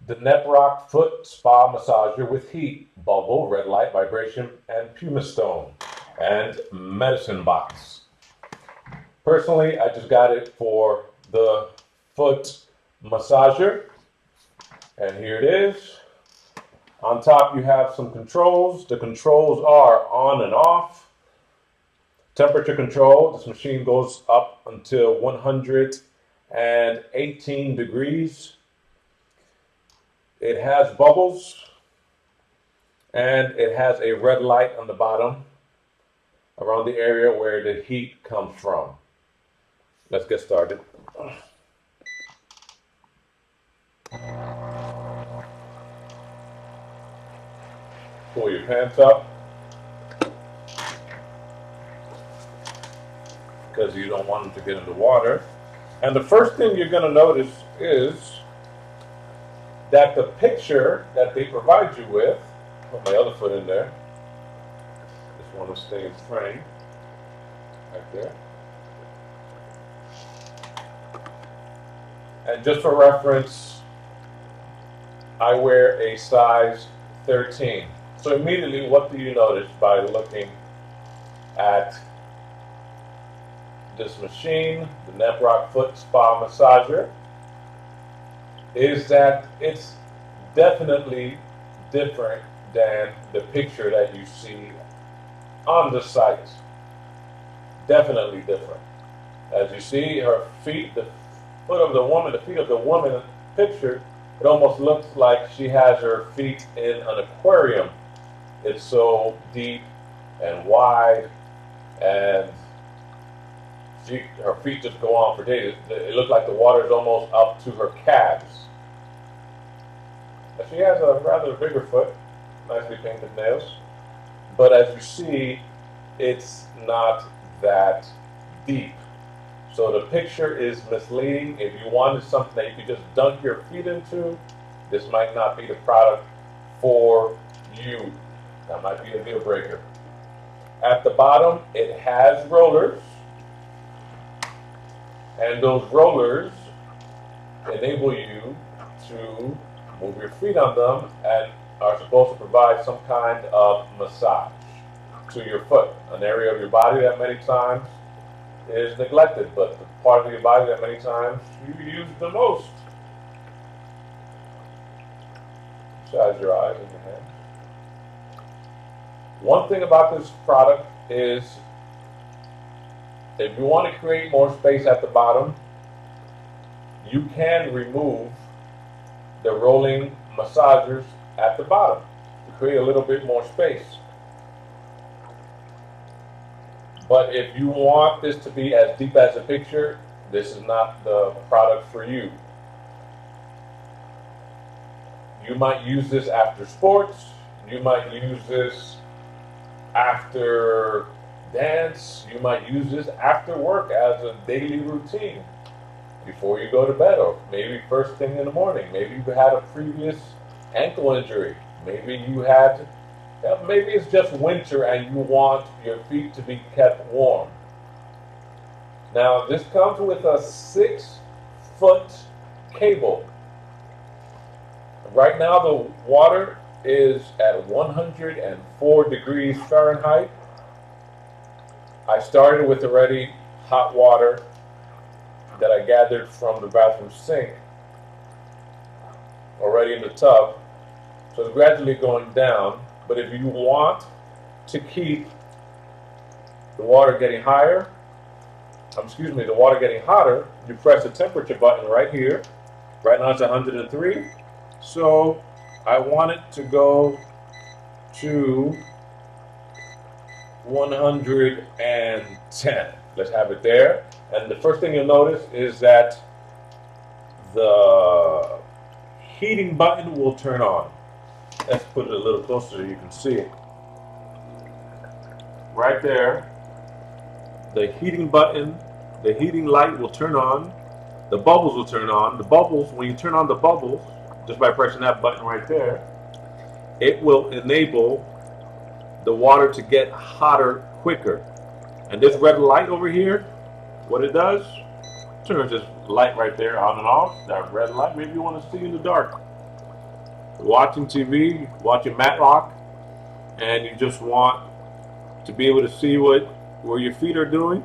the Neprock foot spa massager with heat, bubble, red light, vibration, and pumice stone, and medicine box. Personally, I just got it for the foot massager, and here it is. On top, you have some controls. The controls are on and off. Temperature control. This machine goes up until 118 degrees. It has bubbles, and it has a red light on the bottom around the area where the heat comes from. Let's get started. Pull your pants up because you don't want them to get in the water. And the first thing you're going to notice is that the picture that they provide you with, put my other foot in there, just want to stay in frame, right there. And just for reference, I wear a size 13. So immediately, what do you notice by looking at this machine, the Neprock foot spa massager, is that it's definitely different than the picture that you see on the site. Definitely different. As you see, her feet, the feet of the woman picture, it almost looks like she has her feet in an aquarium. It's so deep and wide, and her feet just go on for days. It looks like the water is almost up to her calves. She has a rather bigger foot, nicely painted nails, but as you see, it's not that deep. So the picture is misleading. If you wanted something that you could just dunk your feet into, this might not be the product for you. That might be a deal breaker. At the bottom, it has rollers, and those rollers enable you to move your feet on them and are supposed to provide some kind of massage to your foot, an area of your body that many times is neglected, but the part of your body that many times you use the most. Massage your eyes and your hands. One thing about this product is if you want to create more space at the bottom, you can remove the rolling massagers at the bottom to create a little bit more space. But if you want this to be as deep as a picture, this is not the product for you. You might use this after sports. You might use this after dance. You might use this after work as a daily routine before you go to bed, or maybe first thing in the morning. Maybe you had a previous ankle injury. Maybe maybe it's just winter and you want your feet to be kept warm. Now, this comes with a 6-foot cable. Right now, the water is at 104 degrees Fahrenheit. I started with already hot water that I gathered from the bathroom sink already in the tub. So it's gradually going down. But if you want to keep the water getting hotter, you press the temperature button right here. Right now it's 103. So I want it to go to 110. Let's have it there. And the first thing you'll notice is that the heating button will turn on. Let's put it a little closer so you can see it. Right there, the heating button, the heating light will turn on. The bubbles will turn on. The bubbles, when you turn on the bubbles, just by pressing that button right there, it will enable the water to get hotter quicker. And this red light over here, what it does, turns this light right there on and off, that red light. Maybe you want to see in the dark. watching TV, watching Matlock, and you just want to be able to see where your feet are doing.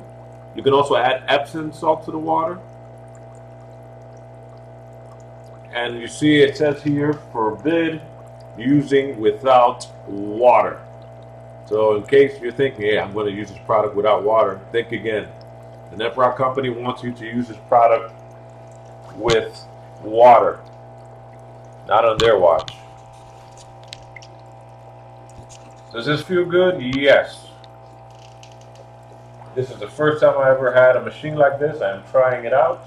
You can also add Epsom salt to the water. And you see it says here, forbid using without water. So in case you're thinking, hey, I'm going to use this product without water, think again. The Neprock company wants you to use this product with water, not on their watch. Does this feel good? Yes. This is the first time I ever had a machine like this. I'm trying it out.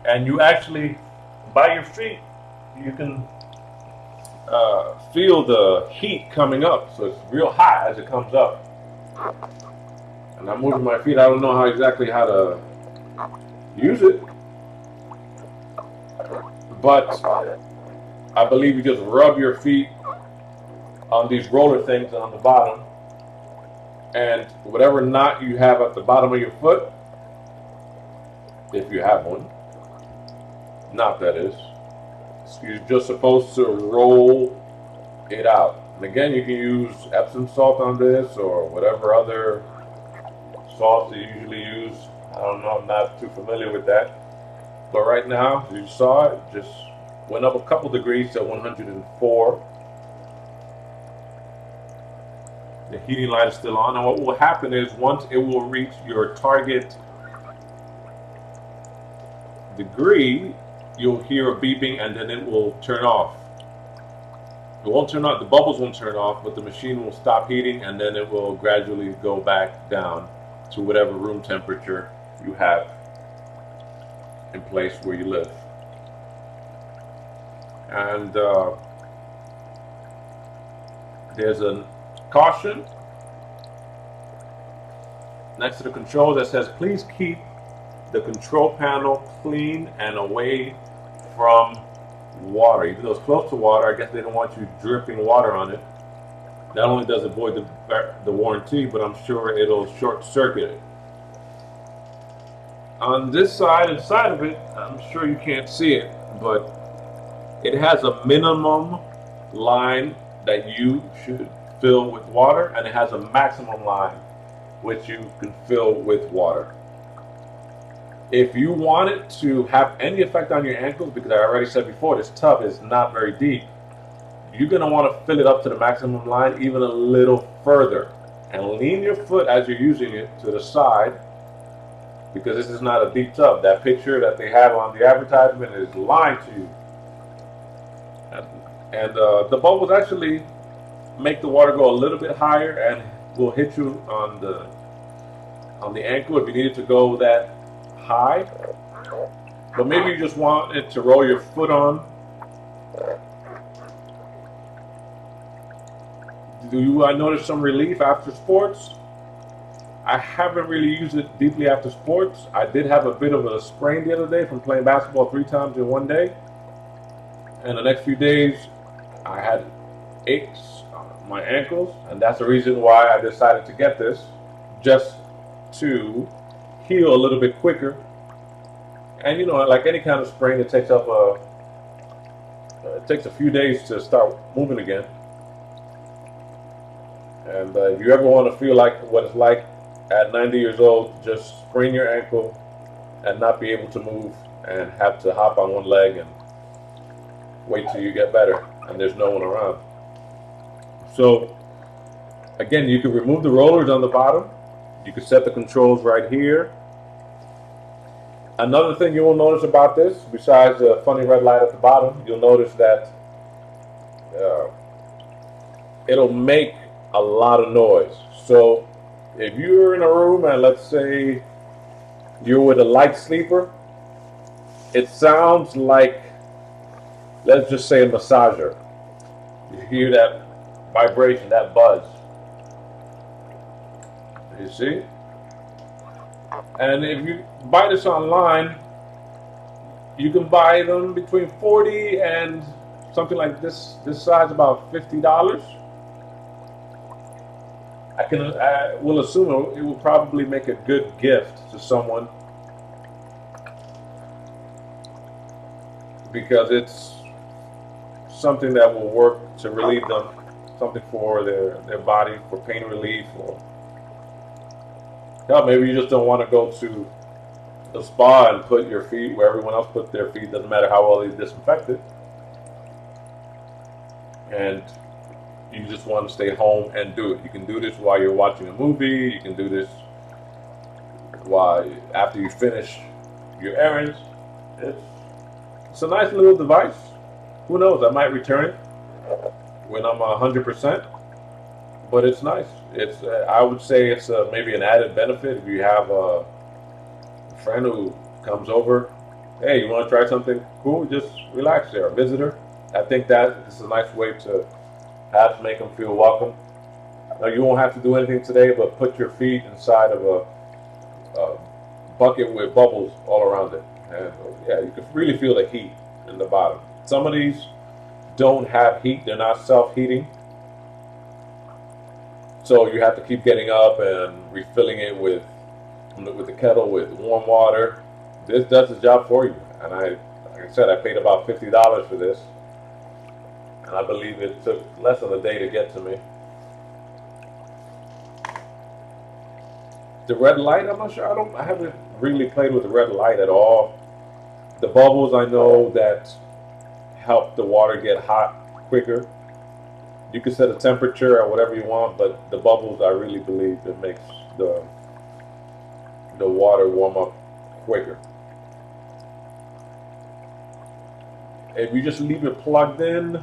And you actually, by your feet, you can feel the heat coming up. So it's real hot as it comes up. And I'm moving my feet. I don't know exactly how to use it. But I believe you just rub your feet on these roller things on the bottom. And whatever knot you have at the bottom of your foot, if you have one, knot that is, you're just supposed to roll it out. And again, you can use Epsom salt on this or whatever other salt you usually use. I don't know, I'm not too familiar with that. But right now, as you saw, it just went up a couple degrees to 104. The heating light is still on, and what will happen is once it will reach your target degree, you'll hear a beeping and then it will turn off. It won't turn off, the bubbles won't turn off, but the machine will stop heating and then it will gradually go back down to whatever room temperature you have in place where you live. And there's a caution next to the control that says, please keep the control panel clean and away from water. Even though it's close to water, I guess they don't want you dripping water on it. Not only does it void the warranty, but I'm sure it'll short circuit it. On this side, inside of it, I'm sure you can't see it, but it has a minimum line that you should fill with water, and it has a maximum line which you can fill with water. If you want it to have any effect on your ankles, because I already said before, this tub is not very deep, you're going to want to fill it up to the maximum line even a little further. And lean your foot as you're using it to the side, because this is not a deep tub. That picture that they have on the advertisement is lying to you. And the bubbles actually make the water go a little bit higher and will hit you on the ankle if you need it to go that high. But maybe you just want it to roll your foot on. Do I notice some relief after sports? I haven't really used it deeply after sports. I did have a bit of a sprain the other day from playing basketball 3 times in one day. And the next few days, I had aches on my ankles. And that's the reason why I decided to get this, just to heal a little bit quicker. And you know, like any kind of sprain, it takes a few days to start moving again. And if you ever want to feel like what it's like at 90 years old, just sprain your ankle and not be able to move and have to hop on one leg and wait till you get better and there's no one around. So again, you can remove the rollers on the bottom. You can set the controls right here. Another thing you will notice about this, besides the funny red light at the bottom, you'll notice that it'll make a lot of noise. So if you're in a room and let's say you're with a light sleeper, it sounds like, let's just say, a massager. You hear that vibration, that buzz. You see? And if you buy this online, you can buy them between $40 and something like this size, about $50. I will assume it will probably make a good gift to someone because it's something that will work to relieve them, something for their body, for pain relief, or hell, maybe you just don't want to go to the spa and put your feet where everyone else put their feet. Doesn't matter how well they disinfect it, and you just want to stay home and do it. You can do this while you're watching a movie. You can do this while after you finish your errands. It's a nice little device. Who knows? I might return it when I'm 100%. But it's nice. It's I would say it's maybe an added benefit if you have a friend who comes over. Hey, you want to try something cool? Just relax there. A visitor. I think that is a nice way to perhaps make them feel welcome. Now you won't have to do anything today, but put your feet inside of a bucket with bubbles all around it, and yeah, you can really feel the heat in the bottom. Some of these don't have heat; they're not self-heating, so you have to keep getting up and refilling it with the kettle with warm water. This does the job for you, and like I said, I paid about $50 for this, and I believe it took less than a day to get to me. The red light, I'm not sure. I haven't really played with the red light at all. The bubbles, I know that help the water get hot quicker. You can set a temperature or whatever you want, but the bubbles, I really believe it makes the water warm up quicker. If you just leave it plugged in,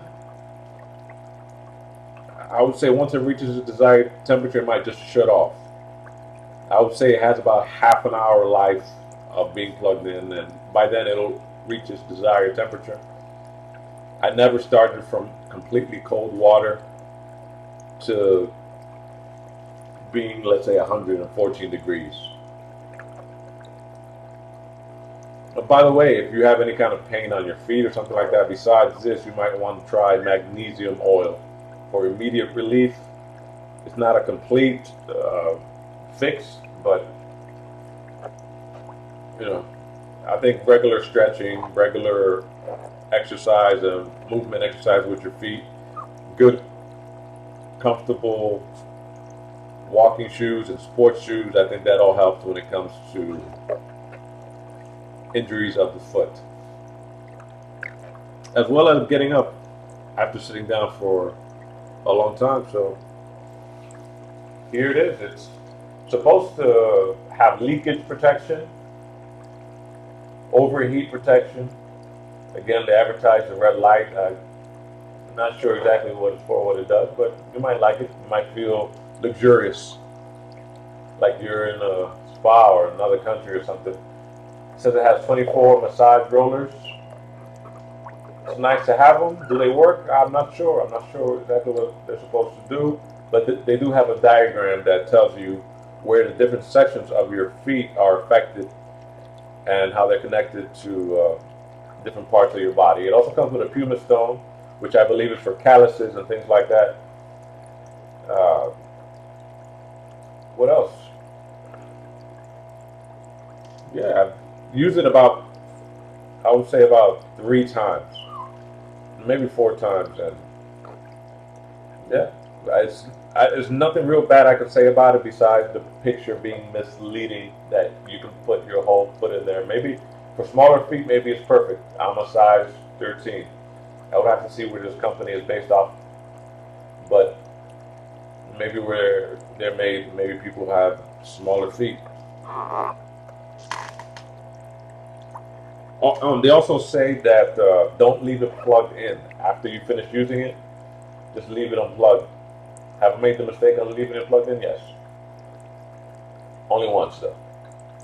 I would say once it reaches the desired temperature, it might just shut off. I would say it has about half an hour life of being plugged in, and by then it'll reach its desired temperature. I never started from completely cold water to being, let's say, 114 degrees. But by the way, if you have any kind of pain on your feet or something like that, besides this, you might want to try magnesium oil for immediate relief. It's not a complete fix, but I think regular stretching, regular exercise, and movement exercise with your feet, good, comfortable walking shoes and sports shoes, I think that all helps when it comes to injuries of the foot, as well as getting up after sitting down for a long time. So here it is. It's supposed to have leakage protection, overheat protection. Again, they advertise the red light. I'm not sure exactly what it's for, what it does, but you might like it. You might feel luxurious, like you're in a spa or another country or something. It says it has 24 massage rollers. It's nice to have them. Do they work? I'm not sure. I'm not sure exactly what they're supposed to do, but they do have a diagram that tells you where the different sections of your feet are affected and how they're connected to different parts of your body. It also comes with a pumice stone, which I believe is for calluses and things like that. What else? Yeah, I've used it about, I would say about 3 times, maybe 4 times, and yeah, there's nothing real bad I can say about it besides the picture being misleading, that you can put your whole foot in there. Maybe for smaller feet, maybe it's perfect. I'm a size 13. I would have to see where this company is based off, but maybe where they're made, maybe people have smaller feet. They also say that don't leave it plugged in after you finish using it. Just leave it unplugged. Have I made the mistake of leaving it plugged in? Yes. Only once though.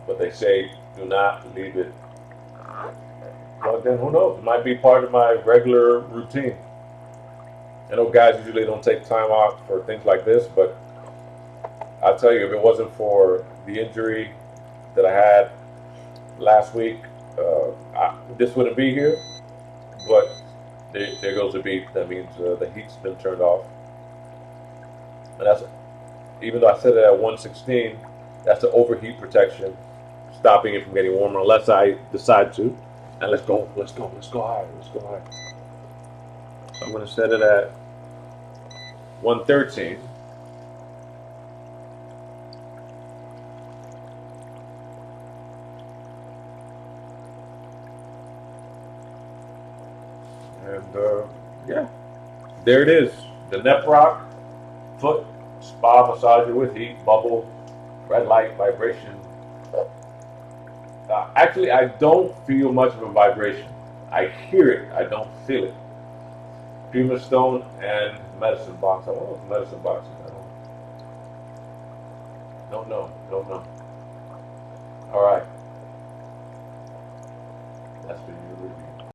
But they say do not leave it plugged in. Who knows? It might be part of my regular routine. I know guys usually don't take time out for things like this, but I'll tell you, if it wasn't for the injury that I had last week, this wouldn't be here. But there goes the beep. That means the heat's been turned off. And that's, even though I set it at 116, that's the overheat protection, stopping it from getting warmer unless I decide to. And let's go higher, let's go higher. So I'm going to set it at 113. And yeah, there it is. The Neprock foot spa massager with heat, bubble, red light, vibration. Actually, I don't feel much of a vibration. I hear it, I don't feel it. Puma stone and medicine box. I don't know if medicine box is. Don't know. All right, that's been your review.